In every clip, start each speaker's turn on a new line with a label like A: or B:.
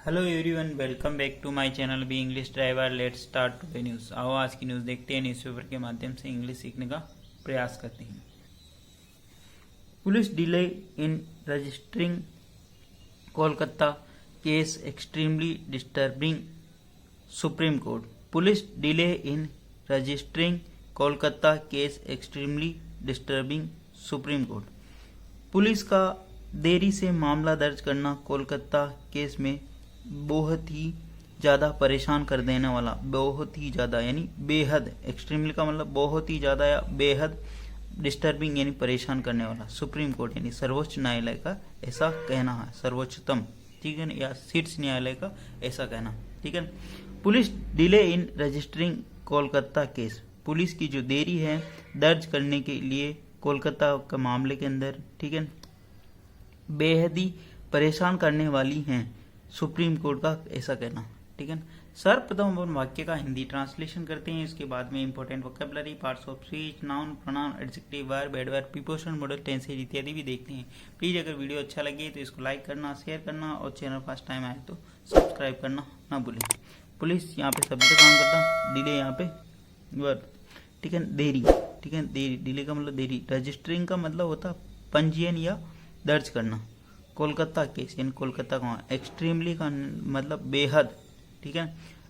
A: Hello everyone, welcome back to my channel B English driver. Let's start today news. आओ आज की news देखते हैं। न्यूज़पेपर के माध्यम से इंग्लिश सीखने का प्रयास करते हैं। Police delay in registering Kolkata case extremely disturbing supreme court. Police delay in registering Kolkata case extremely disturbing supreme court. Police का देरी से मामला दर्ज करना कोलकाता केस में बहुत ही ज़्यादा परेशान कर देने वाला, बहुत ही ज़्यादा यानी बेहद, एक्सट्रीमली का मतलब बहुत ही ज़्यादा या बेहद, डिस्टर्बिंग यानी परेशान करने वाला सुप्रीम कोर्ट यानी सर्वोच्च न्यायालय का ऐसा कहना है। सर्वोच्चतम, ठीक है ना, या शीर्ष न्यायालय का ऐसा कहना, ठीक है। Police delay in registering Kolkata case. Police की जो देरी है दर्ज करने के लिए कोलकाता का मामले के अंदर, ठीक है, बेहद ही परेशान करने वाली हैं सुप्रीम कोर्ट का ऐसा कहना, ठीक है। सर्वप्रथम अपन वाक्य का हिंदी ट्रांसलेशन करते हैं। इसके बाद में important vocabulary, parts of speech, noun, pronoun, adjective, verb, adverb, preposition, model, tenses इत्यादि भी देखते हैं। प्लीज अगर वीडियो अच्छा लगे तो इसको लाइक करना, शेयर करना और चैनल फर्स्ट टाइम आए तो सब्सक्राइब करना ना भूलें। पुलिस यहाँ पे सब्जेक्ट काम करता, डिले यहाँ पे वर्ब, ठीक है, देरी, ठीक है, देरी, डिले का मतलब देरी, रजिस्टरिंग का मतलब होता पंजीयन या दर्ज करना, कोलकाता केस यानी कोलकाता का, एक्सट्रीमली का मतलब बेहद, ठीक है,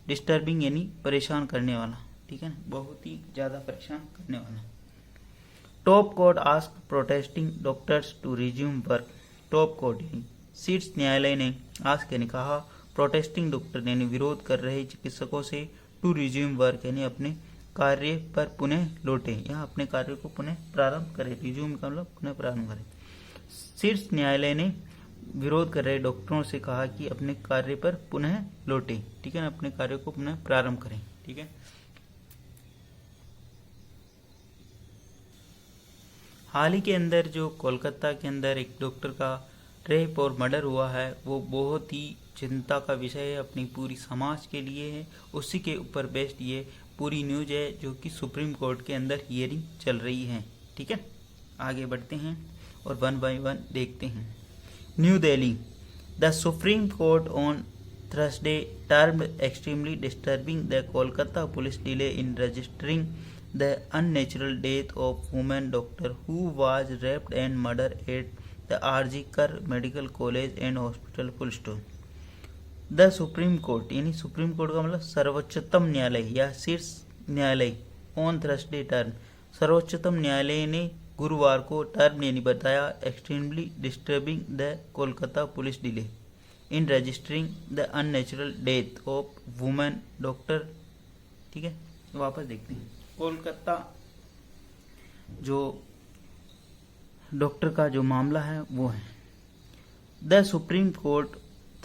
A: डिस्टर्बिंग यानी परेशान करने वाला, ठीक है, बहुत ही ज्यादा परेशान करने वाला। Top court ask protesting doctors to resume work. Top court यानी शीर्ष न्यायालय ने आस्क यानी कहा, प्रोटेस्टिंग डॉक्टर यानी विरोध कर रहे चिकित्सकों से टू रिज्यूम वर्क यानी अपने कार्य पर पुनः लौटे या अपने कार्य को पुनः प्रारंभ करें। रिज्यूम का मतलब पुनः प्रारंभ करें। शीर्ष न्यायालय ने विरोध कर रहे डॉक्टरों से कहा कि अपने कार्य पर पुनः लौटे, ठीक है ना, अपने कार्य को पुनः प्रारंभ करें, ठीक है। हाल ही के अंदर जो कोलकाता के अंदर एक डॉक्टर का रेप और मर्डर हुआ है वो बहुत ही चिंता का विषय है, अपनी पूरी समाज के लिए है। उसी के ऊपर बेस्ड ये पूरी न्यूज है जो कि सुप्रीम कोर्ट के अंदर हियरिंग चल रही है, ठीक है। आगे बढ़ते हैं और वन बाय वन देखते हैं। New Delhi, the supreme court on Thursday termed extremely disturbing the Kolkata police delay in registering the unnatural death of woman doctor who was raped and murdered at the R.G. Kar Medical College and Hospital full stop. The supreme court यानी supreme court का मतलब सर्वोच्चतम न्यायालय या शीर्ष न्यायालय, on Thursday term, सर्वोच्चतम न्यायालय ने गुरुवार को टर्म यानी बताया extremely disturbing the Kolkata police delay in registering the unnatural death of women doctor, ठीक है। वापस देखते हैं कोलकाता जो डॉक्टर का जो मामला है वो है। The supreme court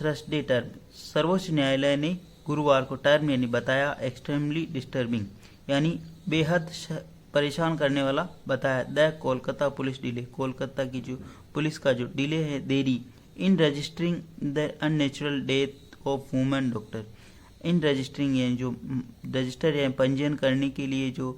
A: Thursday term, सर्वोच्च न्यायालय ने गुरुवार को टर्म यानी बताया एक्सट्रीमली डिस्टर्बिंग यानी बेहद परेशान करने वाला बताया the Kolkata police delay, Kolkata की जो पुलिस का जो डिले है, देरी, in registering the unnatural death of women doctor, in registering यानी जो रजिस्टर या पंजीयन करने के लिए जो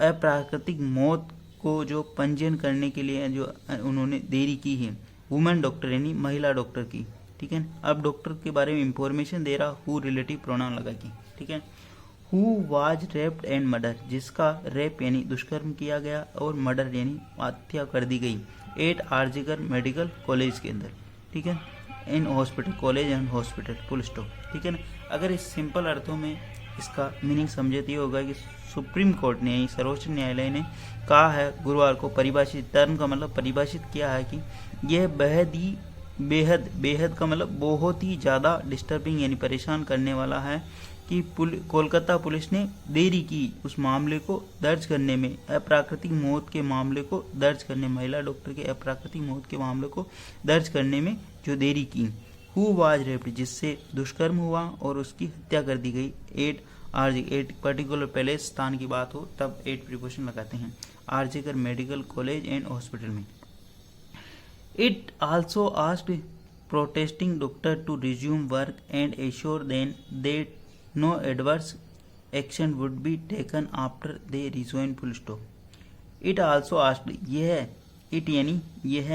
A: अप्राकृतिक मौत को जो पंजीयन करने के लिए जो उन्होंने देरी की है, वुमेन डॉक्टर यानी महिला डॉक्टर की, ठीक है। अब डॉक्टर के बारे में इंफॉर्मेशन दे रहा, हु रिलेटिव प्रोनाउन लगा के, ठीक है। Who was raped and murder, जिसका रेप यानी दुष्कर्म किया गया और मर्डर यानी हत्या कर दी गई, eight RG Kar medical college के अंदर, ठीक है, in hospital, college and hospital full stop, ठीक है ना। अगर इस सिंपल अर्थों में इसका मीनिंग समझे तो ये होगा कि सुप्रीम कोर्ट ने, सर्वोच्च न्यायालय ने कहा है गुरुवार को, परिभाषित, टर्म का मतलब परिभाषित किया है कि यह बेहद ही, बेहद, बेहद का मतलब बहुत ही ज़्यादा डिस्टर्बिंग यानी परेशान करने वाला है कि कोलकाता पुलिस ने देरी की उस मामले को दर्ज करने में, अप्राकृतिक मौत के मामले को दर्ज करने, महिला डॉक्टर के अप्राकृतिक मौत के मामले को दर्ज करने में जो देरी की। हु वाज रेप्ड, जिससे दुष्कर्म हुआ और उसकी हत्या कर दी गई, एट आरजी, एट पर्टिकुलर पहले स्थान की बात हो तब एट प्रीपोजिशन लगाते हैं, RG Kar medical college and hospital में। It also asked protesting doctor to resume work and assure then that no adverse action would be taken after they rejoin full stop. It also asked, यह, it यानी यह,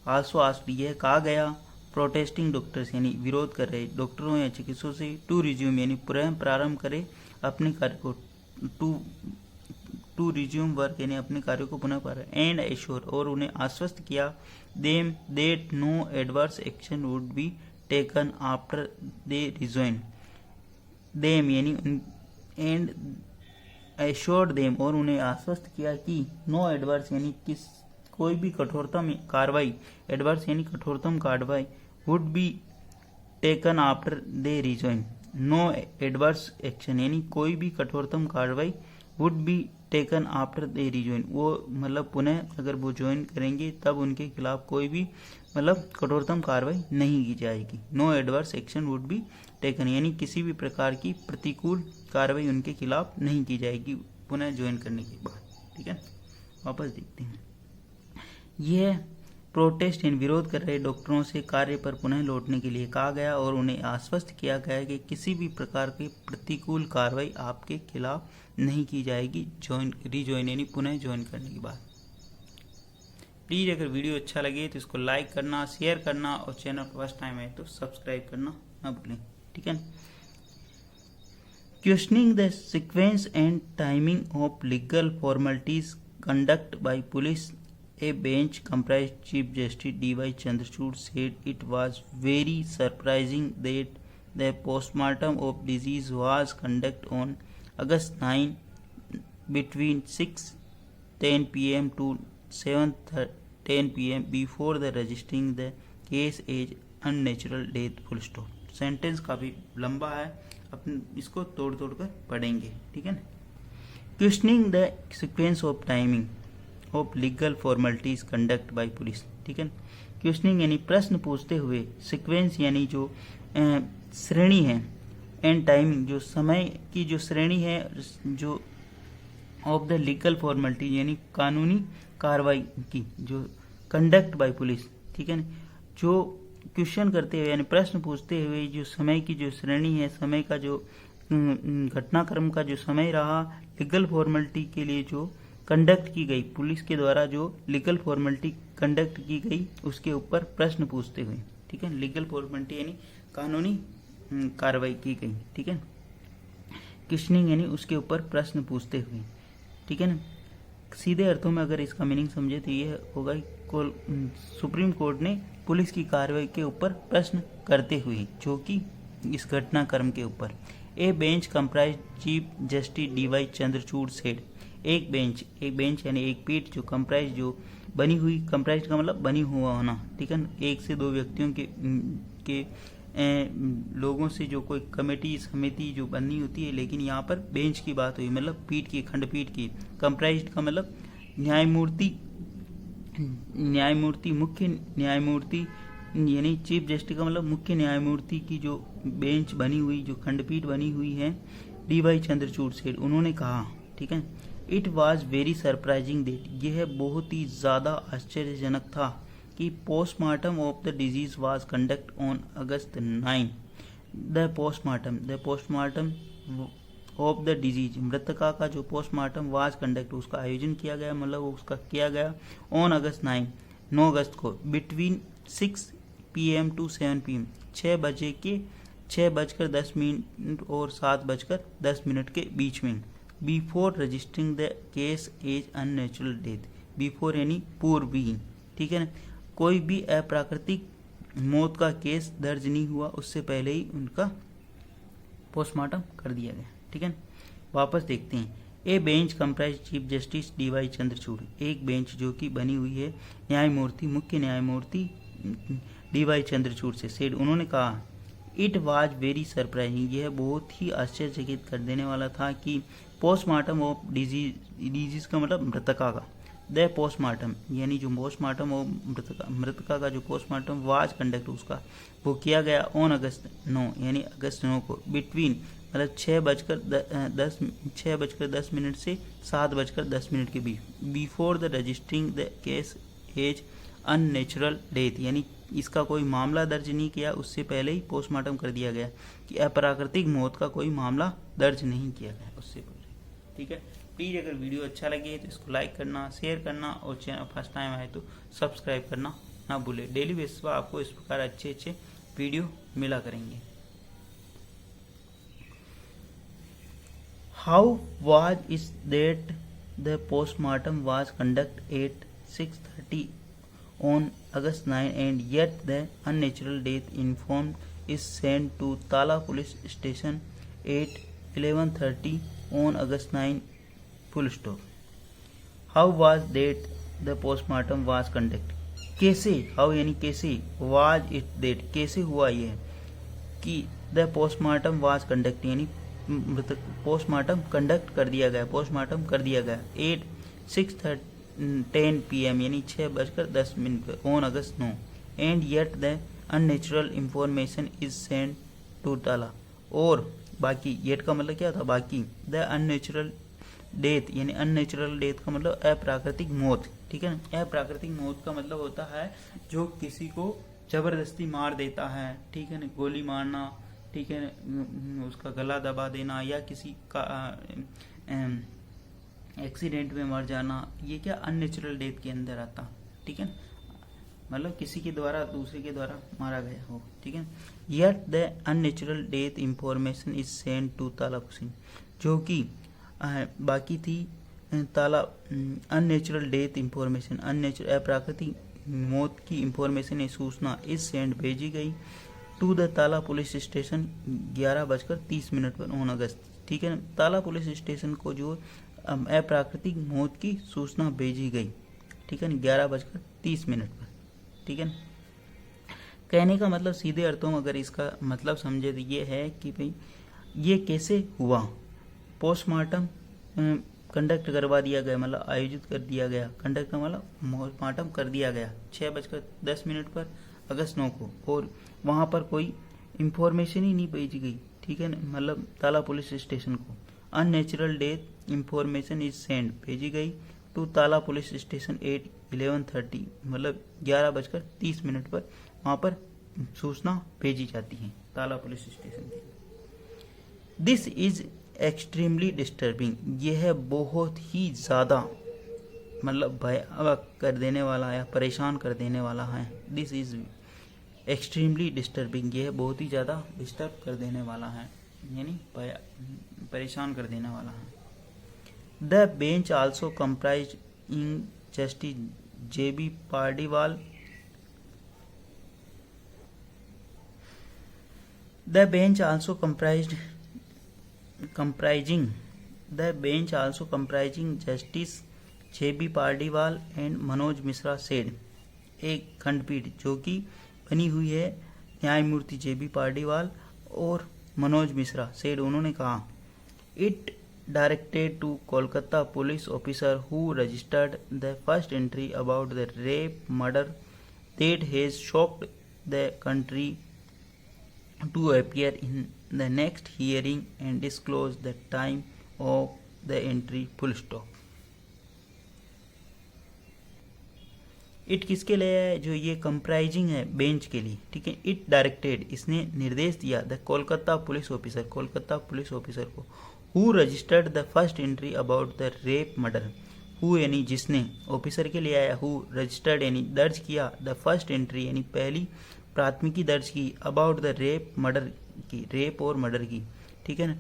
A: also asked यह कहा गया, protesting doctors यानी विरोध कर रहे डॉक्टरों या चिकित्सकों से टू रिज्यूम यानी पुनः प्रारंभ करे अपने कार्य को, टू रिज्यूम वर्क यानी अपने कार्य को पुनः प्रारंभ, एंड एश्योर और उन्हें आश्वस्त किया them that no adverse action would be taken after they rejoin them यानी एंड एश्योर्ड देम और उन्हें आश्वस्त किया कि नो एडवर्स यानी कोई भी कठोरतम कार्रवाई, एडवर्स यानी कठोरतम कार्रवाई, would be taken after they rejoin, no adverse action यानी कोई भी कठोरतम कार्रवाई would be taken after they rejoin, वो मतलब पुनः अगर वो ज्वाइन करेंगे तब उनके खिलाफ कोई भी मतलब कठोरतम कार्रवाई नहीं की जाएगी। No adverse action would be taken यानी किसी भी प्रकार की प्रतिकूल कार्रवाई उनके खिलाफ नहीं की जाएगी पुनः ज्वाइन करने के बाद। ठीक है, वापस देखते हैं। यह प्रोटेस्ट इन विरोध कर रहे डॉक्टरों से कार्य पर पुनः लौटने के लिए कहा गया और उन्हें आश्वस्त किया गया कि किसी भी प्रकार की प्रतिकूल कार्रवाई आपके खिलाफ नहीं की जाएगी रिज्वाइन यानी पुनः ज्वाइन करने के बाद। प्लीज़ अगर वीडियो अच्छा लगे तो इसको लाइक करना, शेयर करना और चैनल फर्स्ट टाइम है तो सब्सक्राइब करना ना भूलें। ठीक है। Questioning the sequence and timing of legal formalities conduct bye police, a bench comprised Chief Justice D.Y. Chandrachud said it was very surprising that the postmortem of disease was conducted on August 9 between 6:10 p.m. to 7:10 p.m. before the registering the case as unnatural death full stop। Sentence काफी लंबा है, अपन इसको तोड़ तोड़ कर पढ़ेंगे। ठीक है ना। Questioning the sequence of timing of legal formalities conduct bye police. ठीक है। क्वेश्चनिंग यानी प्रश्न पूछते हुए, सीक्वेंस यानी जो श्रेणी है, एंड टाइमिंग जो समय की जो श्रेणी है, जो ऑफ द लीगल फॉर्मेलिटीज यानी कानूनी कार्रवाई की जो कंडक्ट बाय पुलिस। ठीक है ना। जो क्वेश्चन करते हुए यानी प्रश्न पूछते हुए जो समय की जो श्रेणी है, समय का जो घटनाक्रम का जो समय रहा, लीगल फॉर्मेलिटी के लिए जो कंडक्ट की गई, पुलिस के द्वारा जो लीगल फॉर्मेलिटी कंडक्ट की गई उसके ऊपर प्रश्न पूछते हुए। ठीक है। लीगल फॉर्मेलिटी यानी कानूनी कार्रवाई की गई। ठीक है। क्वेश्चनिंग यानी उसके ऊपर प्रश्न पूछते हुए। ठीक है ना। सीधे अर्थों में अगर इसका मीनिंग समझे तो यह होगा सुप्रीम कोर्ट ने पुलिस की कार्रवाई के ऊपर प्रश्न करते हुए, जो कि इस घटनाक्रम के ऊपर। ए bench comprise chief justice D.Y. Chandrachud said, एक बेंच यानी एक पीठ जो कंप्राइज जो बनी हुई, कंप्राइज का मतलब बनी हुआ होना। ठीक है। एक से दो व्यक्तियों के लोगों से जो कोई कमेटी समिति जो बनी होती है, लेकिन यहाँ पर बेंच की बात हुई मतलब पीठ की, खंडपीठ की। कंप्राइज का मतलब न्यायमूर्ति मुख्य न्यायमूर्ति यानी चीफ जस्टिस का मतलब मुख्य न्यायमूर्ति की जो बेंच बनी हुई, जो खंडपीठ बनी हुई है, D.Y. चंद्रचूड़ सेठ, उन्होंने कहा। ठीक है। It was very surprising that, यह बहुत ही ज़्यादा आश्चर्यजनक था कि postmortem of the disease was conduct on August 9। The postmortem of the disease, मृतका का जो पोस्टमार्टम वाज कंडक्ट, उसका आयोजन किया गया, मतलब उसका किया गया ऑन अगस्त 9 अगस्त को, बिटवीन 6 PM to 7 PM, 6:10 और 7:10 के बीच में। Before registering the case as unnatural death, before यानी पूर्व ही। ठीक है ना। कोई भी अप्राकृतिक मौत का केस दर्ज नहीं हुआ, उससे पहले ही उनका पोस्टमार्टम कर दिया गया। ठीक है। वापस देखते हैं। ए bench comprise chief justice D.Y. Chandrachud, एक बेंच जो कि बनी हुई है न्यायमूर्ति, मुख्य न्यायमूर्ति D.Y. चंद्रचूड़ से सेड, उन्होंने कहा इट वाज वेरी सरप्राइजिंग, यह बहुत ही आश्चर्यचकित कर देने वाला था कि पोस्टमार्टम ऑफ डिजीज का मतलब मृतका का, द पोस्टमार्टम यानी जो पोस्टमार्टम ऑफ मृतका का जो पोस्टमार्टम वाज कंडक्ट, उसका वो किया गया ऑन अगस्त 9 यानी अगस्त 9 को, बिटवीन मतलब 6:10 से 7:10 के बीच। Before the registering the case as unnatural death, यानी इसका कोई मामला दर्ज नहीं किया, उससे पहले ही पोस्टमार्टम कर दिया गया कि अप्राकृतिक मौत का कोई मामला दर्ज नहीं किया गया उससे पहले। ठीक है। प्लीज़ अगर वीडियो अच्छा लगे तो इसको लाइक करना, शेयर करना और चैनल फर्स्ट टाइम आए तो सब्सक्राइब करना ना भूले। डेली बेसिस पर आपको इस प्रकार अच्छे अच्छे वीडियो मिला करेंगे। How was is that the postmortem was conduct at 6:30 on August 9 and yet the unnatural death informed is sent to Tala police station at 11:30 on August 9 full stop. How was that the postmortem was conducted? कैसे, how यानी कैसे, was it that कैसे हुआ यह कि the postmortem was conducted यानी postmortem conduct कर दिया गया, पोस्टमार्टम कर दिया गया 8:10 PM यानी 6:10 पर on August 9 and that the unnatural information is send to Tala. और बाकी, येट का मतलब क्या था, बाकी, द अननेचुरल डेथ यानी अननेचुरल डेथ का मतलब अप्राकृतिक मौत, ठीक है ना। अप्राकृतिक मौत का मतलब होता है जो किसी को जबरदस्ती मार देता है, ठीक है ना, गोली मारना, ठीक है, उसका गला दबा देना या किसी का एक्सीडेंट में मर जाना, ये क्या अननेचुरल डेथ के अंदर आता, ठीक है, मतलब किसी के द्वारा दूसरे के द्वारा मारा गया हो, ठीक है। That the unnatural death information is send to Tala Hussain, जो कि बाकी थी ताला अननेचुरल डेथ इंफॉर्मेशन, अननेचुरल अप्राकृतिक मौत की इंफॉर्मेशन सूचना इस सेंड भेजी गई टू द ताला पुलिस स्टेशन 11:30 पर ऑन अगस्त, ठीक है ना। ताला पुलिस स्टेशन को जो अप्राकृतिक मौत की सूचना भेजी गई, ठीक है ना, 11:30 पर, ठीक है ना। कहने का मतलब सीधे अर्थों में अगर इसका मतलब समझे तो ये है कि भाई ये कैसे हुआ, पोस्टमार्टम कंडक्ट करवा दिया गया, मतलब आयोजित कर दिया गया, कंडक्ट का मतलब पोस्टमार्टम कर दिया गया 6:10 पर अगस्त 9 को, और वहाँ पर कोई इंफॉर्मेशन ही नहीं भेजी गई, ठीक है ना, मतलब ताला पुलिस स्टेशन को unnatural death information is send भेजी गई टू ताला पुलिस स्टेशन 11:30 मतलब 11:30 पर वहाँ पर सूचना भेजी जाती है ताला पुलिस स्टेशन की। दिस इज एक्सट्रीमली डिस्टर्बिंग, यह बहुत ही ज़्यादा मतलब भयावह कर देने वाला या परेशान कर देने वाला है। दिस इज एक्सट्रीमली डिस्टर्बिंग, यह बहुत ही ज़्यादा डिस्टर्ब कर देने वाला है, यानी परेशान कर देने वाला है। The bench also comprising Justice JB Pardiwala, the bench also comprising Justice JB Pardiwala and Manoj Mishra said, एक खंडपीठ जो कि बनी हुई है न्यायमूर्ति JB पार्डीवाल और मनोज मिश्रा सेड, उन्होंने कहा it directed to Kolkata police officer who registered the first entry about the rape murder that has shocked the country to appear in the next hearing and disclose the time of the entry full stop. It किसके लिए है, जो ये comprising है bench के लिए, ठीक है। इट डायरेक्टेड, इसने निर्देश दिया the Kolkata police officer, Kolkata police officer को, who registered the first entry about the rape murder, who यानी जिसने, ऑफिसर के लिए आया, हु रजिस्टर्ड यानी दर्ज किया, द फर्स्ट एंट्री यानी पहली प्राथमिकी दर्ज की, अबाउट द रेप मर्डर की, रेप और मर्डर की, ठीक है ना,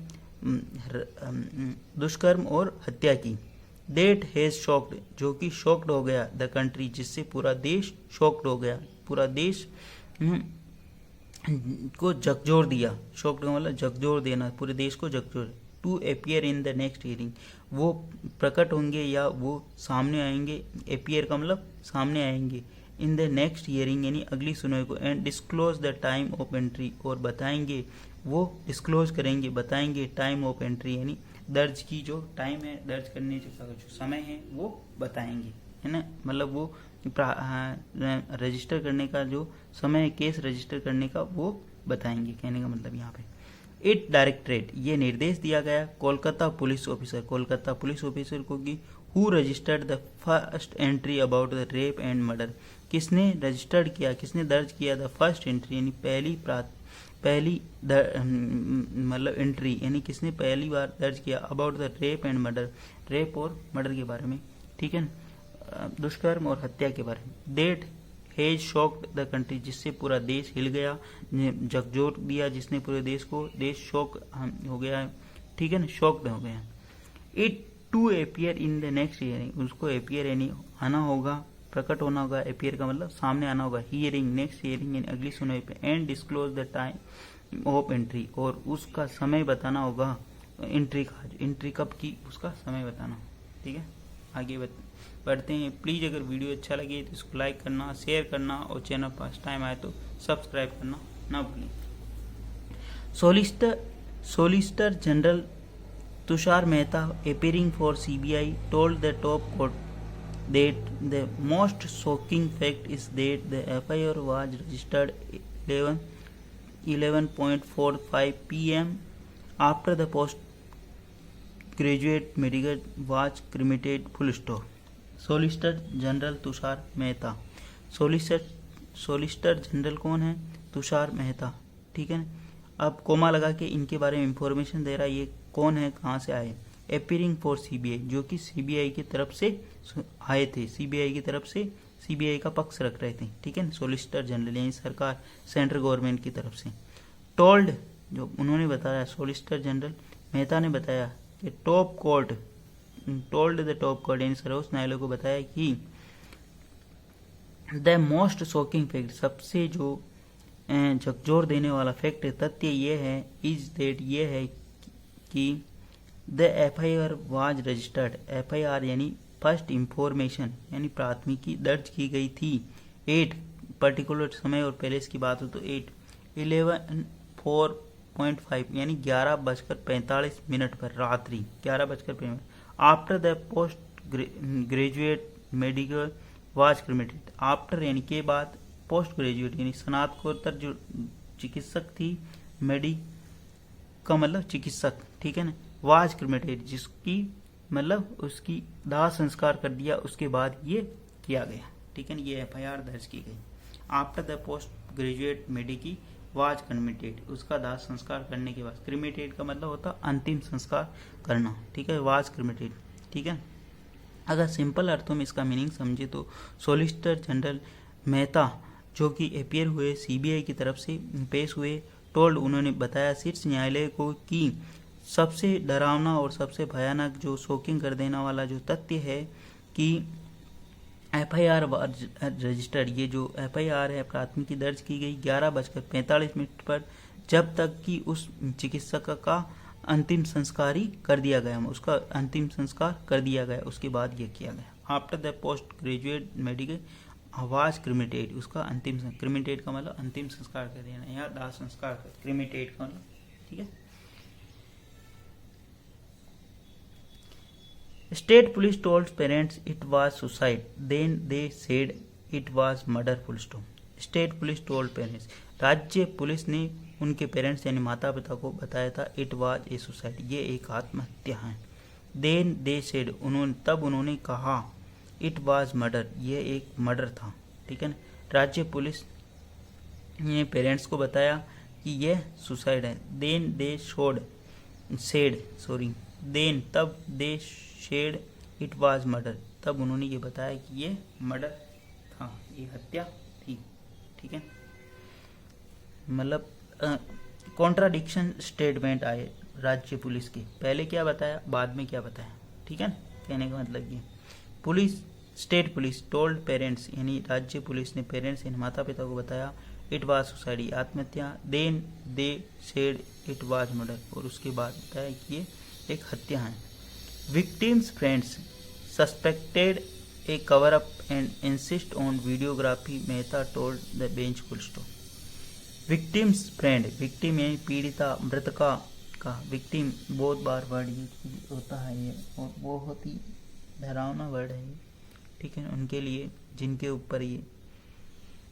A: दुष्कर्म और हत्या की, डेट हैज शॉक्ड, जो कि शॉक्ड हो गया, द कंट्री, जिससे पूरा देश शॉक्ड हो गया, पूरा देश को झकझोर दिया, शॉक्ड का मतलब झकझोर देना, पूरे देश को झकझोर, to appear in the next hearing, वो प्रकट होंगे या वो सामने आएंगे, अपीयर का मतलब सामने आएंगे, इन द नेक्स्ट हियरिंग यानी अगली सुनवाई को, and disclose the time of entry, और बताएंगे, वो डिस्क्लोज करेंगे, बताएंगे टाइम ऑफ एंट्री यानी दर्ज की जो टाइम है, दर्ज करने का जो समय है वो बताएंगे, है ना, मतलब वो रजिस्टर करने का जो समय है, केस रजिस्टर करने का वो बताएंगे, कहने का मतलब यहाँ पे। इट डायरेक्टरेट, ये निर्देश दिया गया Kolkata police officer, Kolkata police officer को कि who registered the first entry about the rape and murder, किसने रजिस्टर्ड किया, किसने दर्ज किया द फर्स्ट एंट्री यानी पहली मतलब एंट्री यानी किसने पहली बार दर्ज किया, about the rape and murder, rape और मर्डर के बारे में, ठीक है, दुष्कर्म और हत्या के बारे में, that has shocked the country, जिससे पूरा देश हिल गया, झकझोर दिया जिसने पूरे देश को, देश शॉक हो गया है, ठीक है ना, शॉक्ड हो गया। It to appear in the next hearing, उसको अपियर यानी आना होगा, प्रकट होना होगा, अपियर का मतलब सामने आना होगा, हियरिंग नेक्स्ट हियरिंग यानी अगली सुनवाई पे, and disclose the time of entry, और उसका समय बताना होगा एंट्री का, एंट्री कब की उसका समय बताना, ठीक है। आगे बढ़ते हैं। प्लीज़ अगर वीडियो अच्छा लगे तो इसको लाइक करना, शेयर करना और चैनल फर्स्ट टाइम आए तो सब्सक्राइब करना ना भूलें। Solicitor general Tushar Mehta, appearing for CBI, told the top court that the most shocking fact is that the FIR was registered 11:45 p.m. after the postgraduate medical was cremated. Full stop. Solicitor General Tushar Mehta. Solicitor General कौन है? तुषार मेहता, ठीक है। अब coma लगा के इनके बारे में इंफॉर्मेशन दे रहा है, ये कौन है, कहाँ से आए। अपीयरिंग फॉर सीबीआई, जो कि सीबीआई की तरफ से आए थे, सीबीआई की तरफ से सीबीआई का पक्ष रख रहे थे, ठीक है। सोलिसिटर जनरल यानी सरकार, सेंट्रल गवर्नमेंट की तरफ से। टोल्ड, जो उन्होंने बताया, सोलिसिटर जनरल मेहता ने बताया कि top court, told the top court यानी सर्वोच्च न्यायालय को बताया कि द मोस्ट शॉकिंग फैक्ट, सबसे जो झकझोर देने वाला फैक्ट है, तथ्य ये है, इज डेट ये है कि the FIR was registered, FIR यानी फर्स्ट इंफॉर्मेशन यानी प्राथमिकी दर्ज की गई थी 8 पर्टिकुलर समय और पैलेस की बात हो तो 8:11:45 यानी 11:45 पर, रात्रि 11:45 after the post graduate medical was cremated, after यानी के बाद, पोस्ट ग्रेजुएट यानी स्नातकोत्तर जो चिकित्सक थी, मेडी का मतलब चिकित्सक, ठीक है ना, वाज क्रिमेटेड जिसकी मतलब उसकी दाह संस्कार कर दिया, उसके बाद ये किया गया, ठीक है ना, ये FIR दर्ज की गई। After the post graduate medic was cremated, उसका दाह संस्कार करने के बाद, क्रिमेटेड का मतलब होता अंतिम संस्कार करना, ठीक है, वाज क्रिमेटेड, ठीक है। अगर सिंपल अर्थों में इसका मीनिंग समझे तो सोलिसिटर जनरल मेहता जो कि अपियर हुए, सीबीआई की तरफ से पेश हुए, टोल्ड उन्होंने बताया शीर्ष न्यायालय को कि सबसे डरावना और सबसे भयानक जो शोकिंग कर देने वाला जो तथ्य है कि FIR रजिस्टर्ड, ये जो FIR है प्राथमिकी दर्ज की गई 11:45 पर, जब तक कि उस चिकित्सक का अंतिम संस्कार ही कर दिया गया, उसका अंतिम संस्कार कर दिया गया, उसके बाद ये किया गया। After the post graduate medical was cremated, उसका अंतिम, क्रिमेटेड का मतलब अंतिम संस्कार कर देना या दाह संस्कार कर, क्रिमेटेड का मतलब, ठीक है। State police told parents it was suicide, then they said it was murder, full stop. State police told parents, राज्य पुलिस ने उनके पेरेंट्स यानी माता पिता को बताया था, इट वाज ए सुसाइड, ये एक आत्महत्या है। देन दे सेड, तब उन्होंने कहा, इट वाज मर्डर, ये एक मर्डर था, ठीक है ना। राज्य पुलिस ने पेरेंट्स को बताया कि यह सुसाइड है। देन दे देन तब दे शेड इट वाज मर्डर, तब उन्होंने ये बताया कि ये मर्डर था, ये हत्या थी, ठीक है। मतलब कॉन्ट्राडिक्शन स्टेटमेंट आए राज्य पुलिस के, पहले क्या बताया बाद में क्या बताया, ठीक है ना, कहने का मतलब ये। Police, state police told parents यानी राज्य पुलिस ने पेरेंट्स यानी माता पिता को बताया, इट वाज सुसाइड, आत्महत्या। Then they said it was murder, और उसके बाद बताया कि ये एक हत्या है। Victim's friends suspected a cover up and insist on videography, Mehta told the bench, full stop. Victim's friend, victim यानी पीड़िता, मृतका का, विक्टिम बहुत बार वर्ड यूज होता है ये, और बहुत ही डरावना वर्ड है ये, ठीक है, उनके लिए जिनके ऊपर ये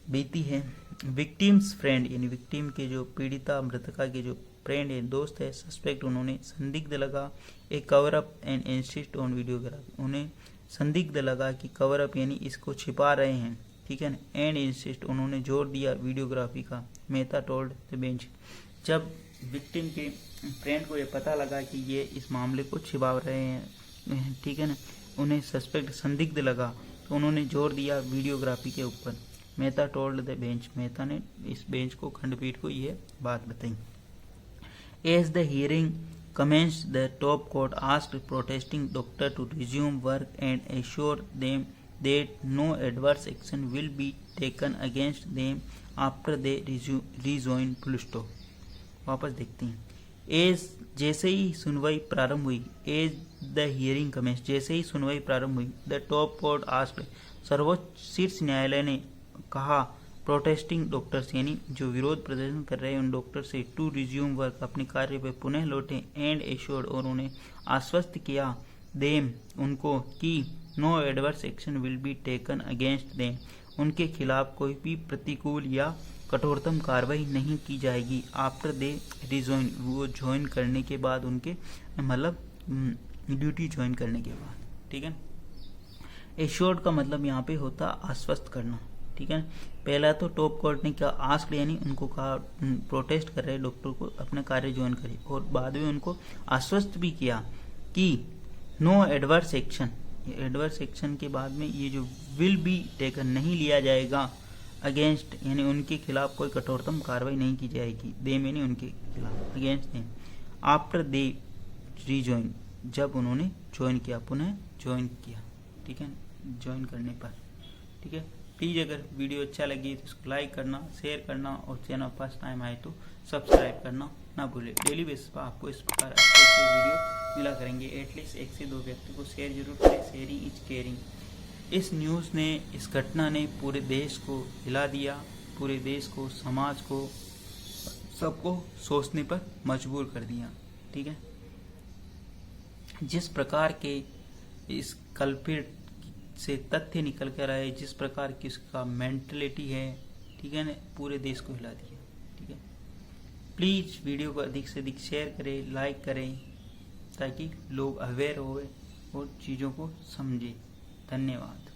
A: बीती है। विक्टिम्स फ्रेंड यानी विक्टिम के जो पीड़िता, मृतका के जो फ्रेंड है, दोस्त है, सस्पेक्ट उन्होंने संदिग्ध लगा, a cover up and insist on videography, उन्हें संदिग्ध लगा कि कवर अप यानी इसको छिपा रहे हैं, ठीक है ना, एंड इंसिस्ट उन्होंने जोर दिया वीडियोग्राफी का। मेहता टोल्ड द बेंच, जब विक्टिम के फ्रेंड को ये पता लगा कि ये इस मामले को छिपा रहे हैं, ठीक है ना, उन्हें सस्पेक्ट संदिग्ध लगा तो उन्होंने जोर दिया वीडियोग्राफी के ऊपर। Mehta told the bench, Mehta ने इस बेंच को, खंडपीठ को यह बात बताई। As the hearing commenced, the top court asked protesting doctor to resume work and assure them that no adverse action will be taken against them after they rejoin full stop। वापस देखते हैं। As जैसे ही सुनवाई प्रारंभ हुई, as the hearing commence, जैसे ही सुनवाई प्रारंभ हुई, द टॉप कोर्ट आस्क्ड, सर्वोच्च शीर्ष न्यायालय ने कहा प्रोटेस्टिंग डॉक्टर्स यानी जो विरोध प्रदर्शन कर रहे हैं उन डॉक्टर से टू रिज्यूम वर्क, अपने कार्य पर पुनः लौटें, एंड एश्योर्ड, और उन्हें आश्वस्त किया, देम उनको, कि no adverse action will be taken against them, उनके खिलाफ कोई भी प्रतिकूल या कठोरतम कार्रवाई नहीं की जाएगी, आफ्टर दे रिजॉइन, वो ज्वाइन करने के बाद, उनके मतलब ड्यूटी ज्वाइन करने के बाद। ठीक है, एश्योर्ड का मतलब यहाँ पे होता आश्वस्त करना। ठीक है, पहला तो टॉप कोर्ट ने क्या आस्क्ड यानी उनको कहा, प्रोटेस्ट कर रहे डॉक्टर को अपने कार्य ज्वाइन करे, और बाद में उनको आश्वस्त भी किया कि no adverse action, adverse action के बाद में ये जो विल बी टेकन नहीं लिया जाएगा, अगेंस्ट यानी उनके खिलाफ कोई कठोरतम कार्रवाई नहीं की जाएगी, देम यानी उनके खिलाफ, against them, after they rejoin, जब उन्होंने ज्वाइन किया, पुनः ज्वाइन किया। ठीक है, ज्वाइन करने पर। ठीक है, प्लीज़ अगर वीडियो अच्छा लगे तो इसको लाइक करना, शेयर करना, और चैनल फर्स्ट टाइम आए तो सब्सक्राइब करना ना भूलें। डेली बेसिस पर आपको इस प्रकार अच्छे अच्छे वीडियो मिला करेंगे। एटलीस्ट 1 से 2 व्यक्ति को शेयर जरूर करें, शेयरिंग इज केयरिंग। इस न्यूज़ ने, इस घटना ने पूरे देश को हिला दिया, पूरे देश को, समाज को, सबको सोचने पर मजबूर कर दिया। ठीक है, जिस प्रकार के इस कल्प्रिट से तथ्य निकल कर आए, जिस प्रकार की उसका मेंटलिटी है, ठीक है ना, पूरे देश को हिला दिया। ठीक है, प्लीज़ वीडियो को अधिक से अधिक शेयर करें, लाइक करें, ताकि लोग अवेयर होए और चीज़ों को समझें। धन्यवाद।